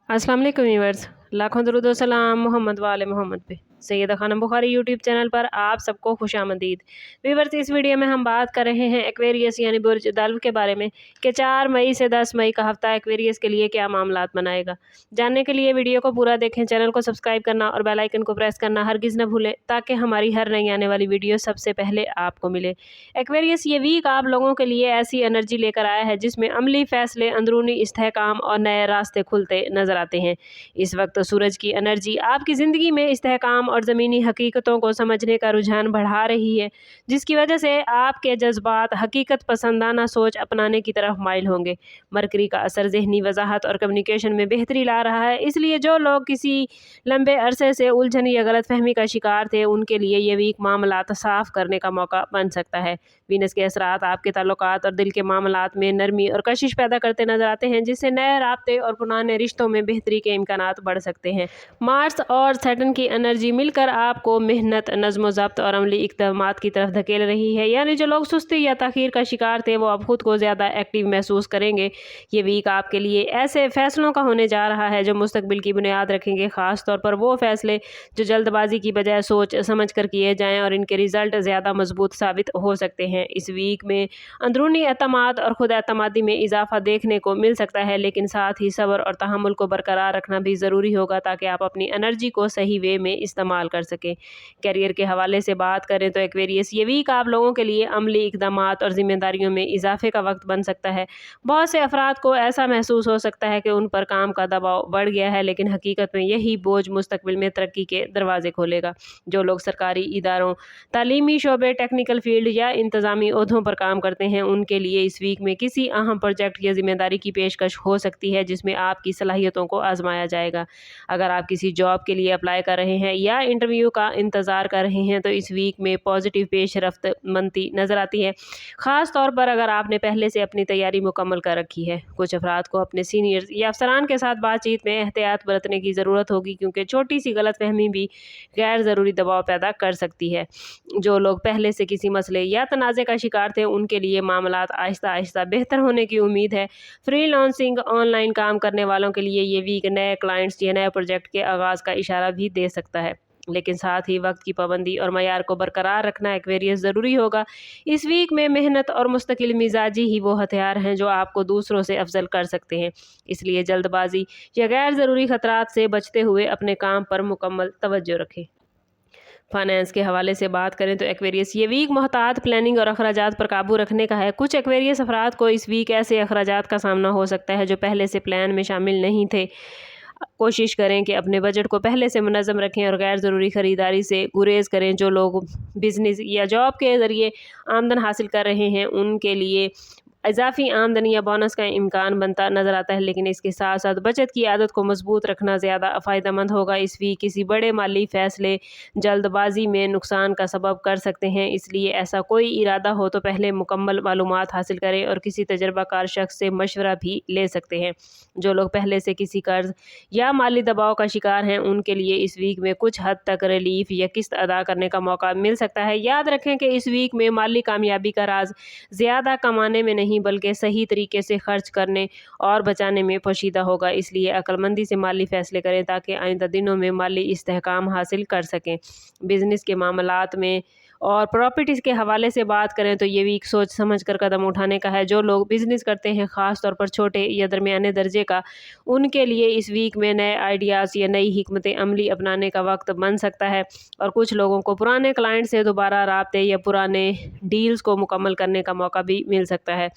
अस्सलाम वालेकुम व्यूअर्स, लाखों दरूद व सलाम मोहम्मद वाले मोहम्मद पे। सैयदा खानम बुखारी यूट्यूब चैनल पर आप सबको खुशामदीद। व्यूअर्स, इस वीडियो में हम बात कर रहे हैं एक्वेरियस यानी बुर्ज दल्व के बारे में कि 4 मई से 10 मई का हफ्ता एक्वेरियस के लिए क्या मामलात बनाएगा। जानने के लिए वीडियो को पूरा देखें, चैनल को सब्सक्राइब करना और बेल आइकन को प्रेस करना हरगिज़ न भूलें ताकि हमारी हर नई आने वाली वीडियो सबसे पहले आपको मिले। एक्वेरियस ये वीक आप लोगों के लिए ऐसी एनर्जी लेकर आया है जिसमें अमली फैसले, अंदरूनी इस्तेहकाम और नए रास्ते खुलते नजर आते हैं। इस वक्त सूरज की एनर्जी आपकी ज़िंदगी में इस्तेहकाम और ज़मीनी हकीकतों को समझने का रुझान बढ़ा रही है, जिसकी वजह से आपके जज्बात हकीकत पसंदाना सोच अपनाने की तरफ माइल होंगे। मरकरी का असर ज़हनी वजाहत और कम्युनिकेशन में बेहतरी ला रहा है, इसलिए जो लोग किसी लंबे अरसे से उलझन या गलत फहमी का शिकार थे उनके लिए ये वीक मामलात साफ़ करने का मौका बन सकता है। वीनस के असरात आपके ताल्लुकात और दिल के मामलात में नरमी और कशिश पैदा करते नजर आते हैं, जिससे नए राब्ते और पुराने रिश्तों में बेहतरी के इम्कानात बढ़ सकते हैं। मार्स और सैटर्न की एनर्जी मिलकर आपको मेहनत, नज़्म ज़ब्त और अमली इक़दामात की तरफ धकेल रही है, यानी जो लोग सुस्ती या तख़ीर का शिकार थे वो अब खुद को ज़्यादा एक्टिव महसूस करेंगे। ये वीक आपके लिए ऐसे फैसलों का होने जा रहा है जो मुस्तकबिल की बुनियाद रखेंगे, ख़ास तौर पर वो फैसले जो जल्दबाजी की बजाय सोच समझ कर किए जाएँ और इनके रिज़ल्ट ज़्यादा मजबूत साबित हो सकते हैं। इस वीक में अंदरूनी एतमाद और खुद एतमादी में इजाफा देखने को मिल सकता है, लेकिन साथ ही सब्र और तहम्मुल को बरकरार रखना भी ज़रूरी होगा ताकि आप अपनी एनर्जी को सही वे में इस्तेमाल कर सकें। कैरियर के हवाले से बात करें तो एक्वेरियस ये वीक आप लोगों के लिए अमली इक़दामात और ज़िम्मेदारियों में इजाफे का वक्त बन सकता है। बहुत से अफराद को ऐसा महसूस हो सकता है कि उन पर काम का दबाव बढ़ गया है, लेकिन हकीकत में यही बोझ मुस्तकबिल में तरक्की के दरवाजे खोलेगा। जो लोग सरकारी इदारों, तालीमी शोबे, टेक्निकल फील्ड या इंतज़ामी ओहदों पर काम करते हैं उनके लिए इस वीक में किसी अहम प्रोजेक्ट या जिम्मेदारी की पेशकश हो सकती है जिसमें आपकी सलाहियतों को आजमाया जाएगा। अगर आप किसी जॉब के लिए अप्लाई कर रहे हैं या इंटरव्यू का इंतज़ार कर रहे हैं तो इस वीक में पॉजिटिव पेशरफ्त मनती नज़र आती है, ख़ास तौर पर अगर आपने पहले से अपनी तैयारी मुकम्मल कर रखी है। कुछ अफराद को अपने सीनियर्स या अफसरान के साथ बातचीत में एहतियात बरतने की ज़रूरत होगी, क्योंकि छोटी सी गलत फहमी भी गैर ज़रूरी दबाव पैदा कर सकती है। जो लोग पहले से किसी मसले या तनाज़े का शिकार थे उनके लिए मामलात आहिस्ता आहिस्ता बेहतर होने की उम्मीद है। फ्रीलांसिंग, ऑनलाइन काम करने वालों के लिए ये वीक नए क्लाइंट्स या नए प्रोजेक्ट के आगाज़ का इशारा भी दे सकता है, लेकिन साथ ही वक्त की पाबंदी और मयार को बरकरार रखना एक्वेरियस ज़रूरी होगा। इस वीक में मेहनत और मुस्तकिल मिजाजी ही वो हथियार हैं जो आपको दूसरों से अफजल कर सकते हैं, इसलिए जल्दबाजी या गैर ज़रूरी खतरात से बचते हुए अपने काम पर मुकम्मल तवज्जो रखें। फाइनेंस के हवाले से बात करें तो एक्वेरियस ये वीक मोहतात प्लानिंग और अखराजात पर काबू रखने का है। कुछ एक्वेरियस अफराद को इस वीक ऐसे अखराजात का सामना हो सकता है जो पहले से प्लान में शामिल नहीं थे। कोशिश करें कि अपने बजट को पहले से मुनज़्ज़म रखें और गैर ज़रूरी ख़रीदारी से गुरेज़ करें। जो लोग बिज़नेस या जॉब के ज़रिए आमदन हासिल कर रहे हैं उनके लिए इजाफी आमदनी या बोनस का इम्कान बनता नज़र आता है, लेकिन इसके साथ साथ बचत की आदत को मजबूत रखना ज़्यादा फ़ायदेमंद होगा। इस वीक किसी बड़े माली फ़ैसले जल्दबाजी में नुकसान का सबब कर सकते हैं, इसलिए ऐसा कोई इरादा हो तो पहले मुकम्मल मालूमात हासिल करें और किसी तजर्बाकार शख्स से मशवरा भी ले सकते हैं। जो लोग पहले से किसी कर्ज या माली दबाव का शिकार हैं उनके लिए इस वीक में कुछ हद तक रिलीफ या किस्त अदा करने का मौका मिल सकता है। याद रखें कि इस वीक में माली कामयाबी का राज ज़्यादा कमाने में नहीं बल्कि सही तरीके से खर्च करने और बचाने में पोशीदा होगा, इसलिए अक्लमंदी से माली फैसले करें ताकि आइंदा दिनों में माली इस्तेहकाम हासिल कर सकें। बिजनेस के मामलात में और प्रॉपर्टीज़ के हवाले से बात करें तो ये वीक सोच समझ कर कदम उठाने का है। जो लोग बिज़नेस करते हैं, ख़ास तौर पर छोटे या दरमियाने दर्जे का, उनके लिए इस वीक में नए आइडियाज़ या नई हिकमत अमली अपनाने का वक्त बन सकता है और कुछ लोगों को पुराने क्लाइंट से दोबारा राब्ते या पुराने डील्स को मुकम्मल करने का मौका भी मिल सकता है,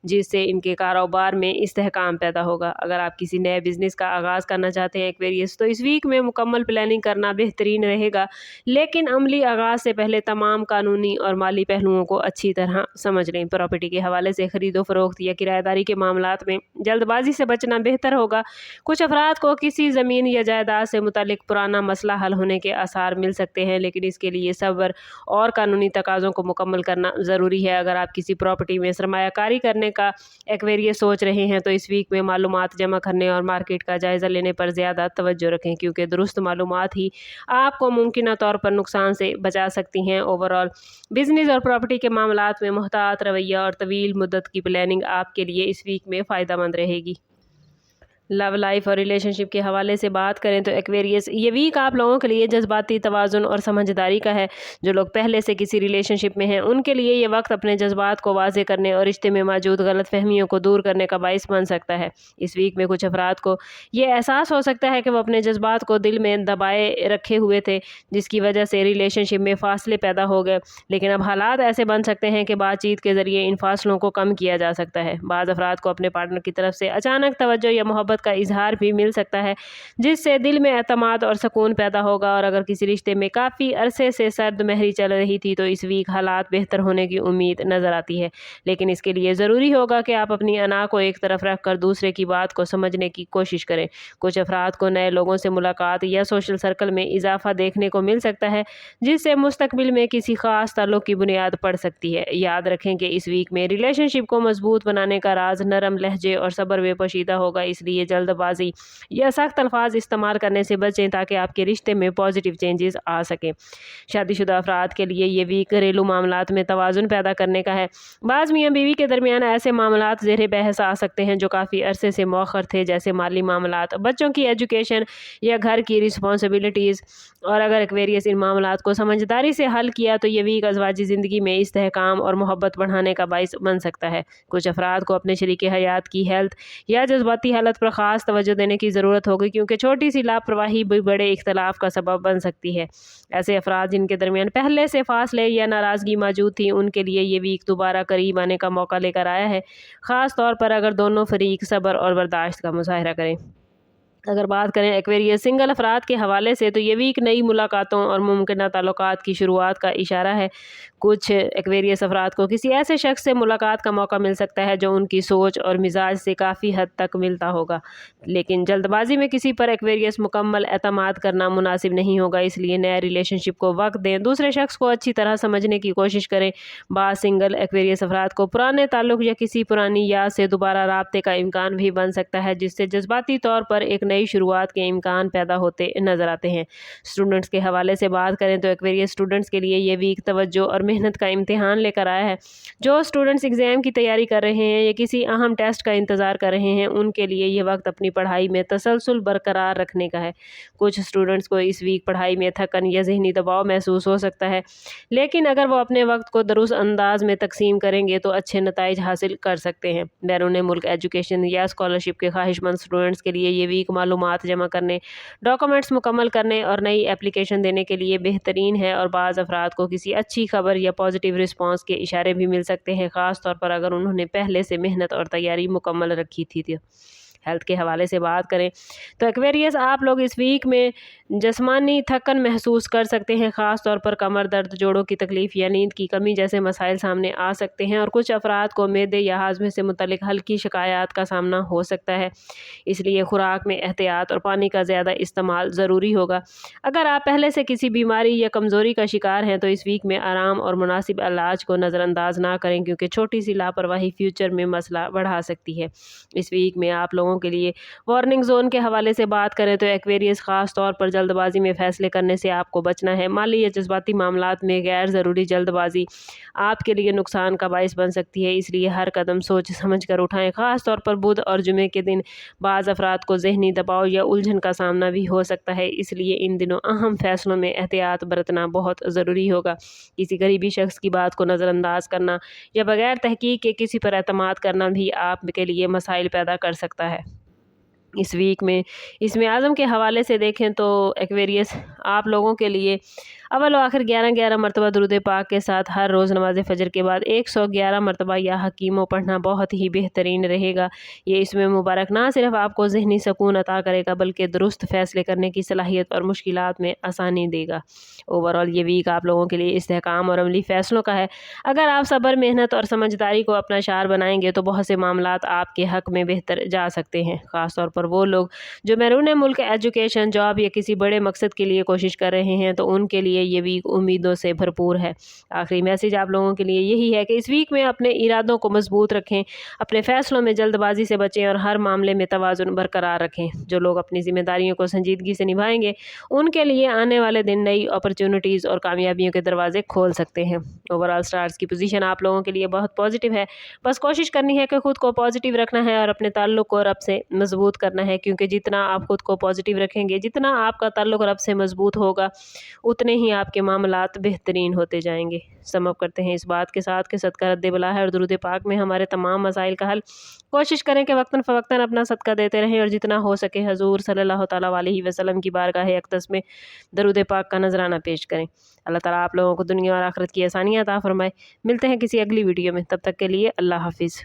जिससे इनके कारोबार में इस्तेहकाम पैदा होगा। अगर आप किसी नए बिज़नेस का आगाज़ करना चाहते हैं एक्वेरियस तो इस वीक में मुकम्मल प्लानिंग करना बेहतरीन रहेगा, लेकिन अमली आगाज़ से पहले तमाम कानूनी और माली पहलुओं को अच्छी तरह समझ लें। प्रॉपर्टी के हवाले से खरीदो फरोख्त या किराएदारी के मामलात में जल्दबाजी से बचना बेहतर होगा। कुछ अफराद को किसी ज़मीन या जायदाद से मुतालिक पुराना मसला हल होने के आसार मिल सकते हैं, लेकिन इसके लिए सब्र और कानूनी तकाज़ों को मुकम्मल करना ज़रूरी है। अगर आप किसी प्रॉपर्टी में सरमायाकारी करने का एक्वेरियस सोच रहे हैं तो इस वीक में मालूमात जमा करने और मार्केट का जायज़ा लेने पर ज़्यादा तवज्जो रखें, क्योंकि दुरुस्त मालूमात ही आपको मुमकिन तौर पर नुकसान से बचा सकती हैं। ओवरऑल बिजनेस और प्रॉपर्टी के मामलात में मुहतात रवैया और तवील मुद्दत की प्लानिंग आपके लिए इस वीक में फ़ायदेमंद रहेगी। لو لائف اور ریلیشن شپ کے حوالے سے بات کریں تو ایکویریس، یہ ویک آپ لوگوں کے لیے جذباتی توازن اور سمجھداری کا ہے۔ جو لوگ پہلے سے کسی ریلیشن شپ میں ہیں ان کے لیے یہ وقت اپنے جذبات کو واضح کرنے اور رشتے میں موجود غلط فہمیوں کو دور کرنے کا باعث بن سکتا ہے۔ اس ویک میں کچھ افراد کو یہ احساس ہو سکتا ہے کہ وہ اپنے جذبات کو دل میں دبائے رکھے ہوئے تھے، جس کی وجہ سے ریلیشن شپ میں فاصلے پیدا ہو گئے، لیکن اب حالات ایسے بن سکتے ہیں کہ بات چیت کے ذریعے ان فاصلوں کو کم کیا جا سکتا ہے۔ بعض افراد کو اپنے پارٹنر کی طرف سے اچانک توجہ یا محبت کا اظہار بھی مل سکتا ہے، جس سے دل میں اعتماد اور سکون پیدا ہوگا، اور اگر کسی رشتے میں کافی عرصے سے سرد مہری چل رہی تھی تو اس ویک حالات بہتر ہونے کی امید نظر آتی ہے، لیکن اس کے لیے ضروری ہوگا کہ آپ اپنی انا کو ایک طرف رکھ کر دوسرے کی بات کو سمجھنے کی کوشش کریں۔ کچھ افراد کو نئے لوگوں سے ملاقات یا سوشل سرکل میں اضافہ دیکھنے کو مل سکتا ہے، جس سے مستقبل میں کسی خاص تعلق کی بنیاد پڑ سکتی ہے۔ یاد رکھیں کہ اس ویک میں ریلیشن شپ کو مضبوط بنانے کا راز نرم لہجے اور صبر میں پوشیدہ ہوگا، اس لیے جلد بازی یا سخت الفاظ استعمال کرنے سے بچیں تاکہ آپ کے رشتے میں پازیٹیو چینجز آ سکیں۔ شادی شدہ افراد کے لیے یہ ویک گھریلو معاملات میں توازن پیدا کرنے کا ہے۔ بعض میاں بیوی کے درمیان ایسے معاملات زیر بحث آ سکتے ہیں جو کافی عرصے سے مؤخر تھے، جیسے مالی معاملات، بچوں کی ایجوکیشن یا گھر کی رسپانسبلٹیز، اور اگر ایکویریس ان معاملات کو سمجھداری سے حل کیا تو یہ ویک ازواجی زندگی میں استحکام اور محبت بڑھانے کا باعث بن سکتا ہے۔ کچھ افراد کو اپنے شریک حیات کی ہیلتھ یا جذباتی حالت پر خاص توجہ دینے کی ضرورت ہوگی، کیونکہ چھوٹی سی لاپرواہی بھی بڑے اختلاف کا سبب بن سکتی ہے۔ ایسے افراد جن کے درمیان پہلے سے فاصلے یا ناراضگی موجود تھی، ان کے لیے یہ ویک دوبارہ قریب آنے کا موقع لے کر آیا ہے، خاص طور پر اگر دونوں فریق صبر اور برداشت کا مظاہرہ کریں۔ اگر بات کریں ایکویریس سنگل افراد کے حوالے سے تو یہ ویک نئی ملاقاتوں اور ممکنہ تعلقات کی شروعات کا اشارہ ہے۔ کچھ ایکویریس افراد کو کسی ایسے شخص سے ملاقات کا موقع مل سکتا ہے جو ان کی سوچ اور مزاج سے کافی حد تک ملتا ہوگا، لیکن جلد بازی میں کسی پر ایکویریس مکمل اعتماد کرنا مناسب نہیں ہوگا، اس لیے نئے ریلیشن شپ کو وقت دیں، دوسرے شخص کو اچھی طرح سمجھنے کی کوشش کریں۔ بعض سنگل ایکویریس افراد کو پرانے تعلق یا کسی پرانی یاد سے دوبارہ رابطے کا امکان بھی بن سکتا ہے، جس سے جذباتی طور پر ایک نئی شروعات کے امکان پیدا ہوتے نظر آتے ہیں۔ اسٹوڈنٹس کے حوالے سے بات کریں تو ایکویریس اسٹوڈنٹس کے لیے یہ ویک توجہ اور محنت کا امتحان لے کر آیا ہے۔ جو اسٹوڈنٹس ایگزام کی تیاری کر رہے ہیں یا کسی اہم ٹیسٹ کا انتظار کر رہے ہیں، ان کے لیے یہ وقت اپنی پڑھائی میں تسلسل برقرار رکھنے کا ہے۔ کچھ اسٹوڈنٹس کو اس ویک پڑھائی میں تھکن یا ذہنی دباؤ محسوس ہو سکتا ہے، لیکن اگر وہ اپنے وقت کو درست انداز میں تقسیم کریں گے تو اچھے نتائج حاصل کر سکتے ہیں۔ بیرون ملک ایجوکیشن یا اسکالرشپ کے خواہش مند اسٹوڈنٹس کے لیے یہ ویک معلومات جمع کرنے، ڈاکومنٹس مکمل کرنے اور نئی اپلیکیشن دینے کے لیے بہترین ہے، اور بعض افراد کو کسی اچھی خبر یا پازیٹیو رسپانس کے اشارے بھی مل سکتے ہیں، خاص طور پر اگر انہوں نے پہلے سے محنت اور تیاری مکمل رکھی تھی۔ ہیلتھ کے حوالے سے بات کریں تو ایکویریس آپ لوگ اس ویک میں جسمانی تھکن محسوس کر سکتے ہیں، خاص طور پر کمر درد، جوڑوں کی تکلیف یا نیند کی کمی جیسے مسائل سامنے آ سکتے ہیں، اور کچھ افراد کو معدے یا ہاضمے سے متعلق ہلکی شکایات کا سامنا ہو سکتا ہے، اس لیے خوراک میں احتیاط اور پانی کا زیادہ استعمال ضروری ہوگا۔ اگر آپ پہلے سے کسی بیماری یا کمزوری کا شکار ہیں تو اس ویک میں آرام اور مناسب علاج کو نظر انداز نہ کریں، کیونکہ چھوٹی سی لاپرواہی فیوچر میں مسئلہ بڑھا سکتی ہے۔ اس ویک میں آپ لوگوں کے لیے وارننگ زون کے حوالے سے بات کریں تو ایکویریس خاص طور پر جلد بازی میں فیصلے کرنے سے آپ کو بچنا ہے۔ مالی یا جذباتی معاملات میں غیر ضروری جلد بازی آپ کے لیے نقصان کا باعث بن سکتی ہے، اس لیے ہر قدم سوچ سمجھ کر اٹھائیں، خاص طور پر بدھ اور جمعے کے دن بعض افراد کو ذہنی دباؤ یا الجھن کا سامنا بھی ہو سکتا ہے، اس لیے ان دنوں اہم فیصلوں میں احتیاط برتنا بہت ضروری ہوگا۔ کسی قریبی شخص کی بات کو نظر انداز کرنا یا بغیر تحقیق کے کسی پر اعتماد کرنا بھی آپ کے لیے مسائل پیدا کر سکتا ہے۔ اس ویک میں اسم اعظم کے حوالے سے دیکھیں تو ایکویریس آپ لوگوں کے لیے اول و آخر 11 مرتبہ درود پاک کے ساتھ ہر روز نماز فجر کے بعد 111 مرتبہ یا حکیموں پڑھنا بہت ہی بہترین رہے گا۔ یہ اسم مبارک نہ صرف آپ کو ذہنی سکون عطا کرے گا بلکہ درست فیصلے کرنے کی صلاحیت اور مشکلات میں آسانی دے گا۔ اوورآل یہ ویک آپ لوگوں کے لیے استحکام اور عملی فیصلوں کا ہے۔ اگر آپ صبر، محنت اور سمجھداری کو اپنا شعار بنائیں گے تو بہت سے معاملات آپ کے حق میں بہتر جا سکتے ہیں، خاص طور پر وہ لوگ جو بیرون ملک ایجوکیشن، جاب یا کسی بڑے مقصد کے لیے کوشش کر رہے ہیں تو ان کے لیے लिए ये वीक उम्मीदों से भरपूर है। आखिरी मैसेज आप लोगों के लिए यही है कि इस वीक में अपने इरादों को मजबूत रखें, अपने फैसलों में जल्दबाजी से बचें और हर मामले में तवाज़ुन बरकरार रखें। जो लोग अपनी जिम्मेदारियों को संजीदगी से निभाएंगे उनके लिए आने वाले दिन नई अपॉर्चुनिटीज़ और कामयाबियों के दरवाजे खोल सकते हैं। ओवरऑल स्टार्स की पोजीशन आप लोगों के लिए बहुत पॉजिटिव है। बस कोशिश करनी है कि खुद को पॉजिटिव रखना है और अपने ताल्लुक़ को रब से मजबूत करना है, क्योंकि जितना आप खुद को पॉजिटिव रखेंगे, जितना आपका ताल्लुक़ रब से मजबूत होगा, उतने ही आपके मामलात बेहतरीन होते जाएंगे। समअप करते हैं इस बात के साथ कि सदका रद्द बला है और दुरूद पाक में हमारे तमाम मसाइल का हल। कोशिश करें कि वक्तन फ़वक्तन अपना सदका देते रहें और जितना हो सके हजूर सल्लल्लाहु तआला अलैहि वसल्लम की बारगाह अक़दस में दरूद पाक का नजराना पेश करें। अल्लाह ताला आप लोगों को दुनिया और आखिरत की आसानियाँ अता फरमाए। मिलते हैं किसी अगली वीडियो में, तब तक के लिए अल्लाह हाफिज़।